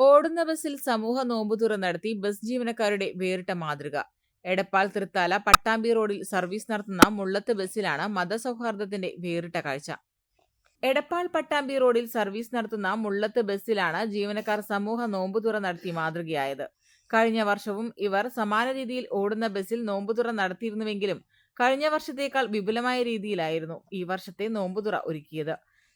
ഓടുന്ന ബസ്സിൽ സമൂഹ നോമ്പുതുറ നടത്തി ബസ് ജീവനക്കാരുടെ വേറിട്ട മാതൃക. എടപ്പാൾ തൃത്താല പട്ടാമ്പി റോഡിൽ സർവീസ് നടത്തുന്ന മുള്ളത്ത് ബസ്സിലാണ് മതസൗഹാർദ്ദത്തിന്റെ വേറിട്ട കാഴ്ച. എടപ്പാൾ പട്ടാമ്പി റോഡിൽ സർവീസ് നടത്തുന്ന മുള്ളത്ത് ബസ്സിലാണ് ജീവനക്കാർ സമൂഹ നോമ്പുതുറ നടത്തി മാതൃകയായത്. കഴിഞ്ഞ വർഷവും ഇവർ സമാന രീതിയിൽ ഓടുന്ന ബസ്സിൽ നോമ്പുതുറ നടത്തിയിരുന്നുവെങ്കിലും കഴിഞ്ഞ വർഷത്തേക്കാൾ വിപുലമായ രീതിയിലായിരുന്നു ഈ വർഷത്തെ നോമ്പുതുറ ഒരുക്കിയത്.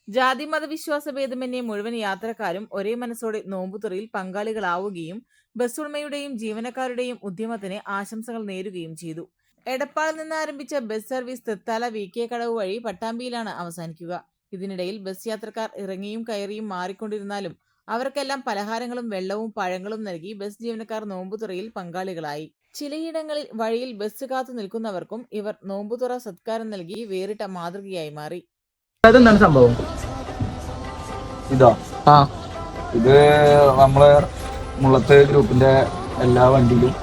ജാതി മതവിശ്വാസ ഭേദമന്യേ മുഴുവൻ യാത്രക്കാരും ഒരേ മനസ്സോടെ നോമ്പുതുറയിൽ പങ്കാളികളാവുകയും ബസ്സുടമയുടെയും ജീവനക്കാരുടെയും ഉദ്യമത്തിന് ആശംസകൾ നേരുകയും ചെയ്തു. എടപ്പാളിൽ നിന്ന് ആരംഭിച്ച ബസ് സർവീസ് തൃത്താല VK കടവ് വഴി പട്ടാമ്പിയിലാണ് അവസാനിക്കുക. ഇതിനിടയിൽ ബസ് യാത്രക്കാർ ഇറങ്ങിയും കയറിയും മാറിക്കൊണ്ടിരുന്നാലും അവർക്കെല്ലാം പലഹാരങ്ങളും വെള്ളവും പഴങ്ങളും നൽകി ബസ് ജീവനക്കാർ നോമ്പുതുറയിൽ പങ്കാളികളായി. ചിലയിടങ്ങളിൽ വഴിയിൽ ബസ് കാത്തു നിൽക്കുന്നവർക്കും ഇവർ നോമ്പുതുറ സത്കാരം നൽകി വേറിട്ട മാതൃകയായി മാറി. എന്താണ് സംഭവം? ഇത് നമ്മളെ മുള്ളത്ത് ഗ്രൂപ്പിന്റെ എല്ലാ വണ്ടിയിലും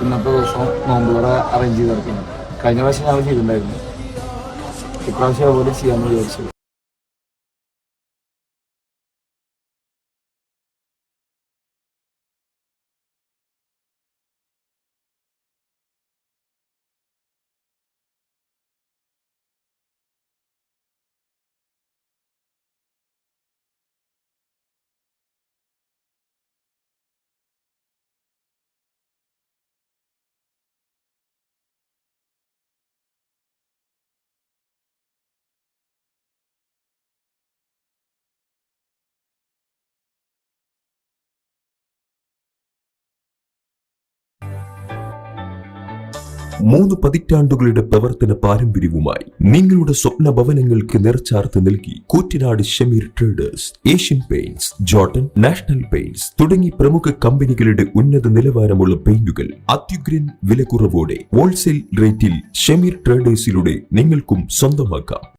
ഇന്നത്തെ ദിവസം നോമ്പുതുറ അറേഞ്ച് ചെയ്തിരിക്കുന്നത്. കഴിഞ്ഞ പ്രാവശ്യം ഞങ്ങൾ ചെയ്തിട്ടുണ്ടായിരുന്നു. ഇപ്രാവശ്യം അതുപോലെ ചെയ്യാമെന്ന് വിചാരിച്ചു. മൂന്ന് പതിറ്റാണ്ടുകളുടെ പ്രവർത്തന പാരമ്പര്യവുമായി നിങ്ങളുടെ സ്വപ്ന ഭവനങ്ങൾക്ക് നിറച്ചാർത്ത് നൽകി Koottanad Shameer traders, Asian paints, Jordan, national paints തുടങ്ങി പ്രമുഖ കമ്പനികളുടെ ഉന്നത നിലവാരമുള്ള പെയിന്റുകൾ അത്യുഗ്രൻ വിലക്കുറവോടെ ഹോൾസെയിൽ റേറ്റിൽ ഷമീർ ട്രേഡേഴ്സിലൂടെ നിങ്ങൾക്കും സ്വന്തമാക്കാം.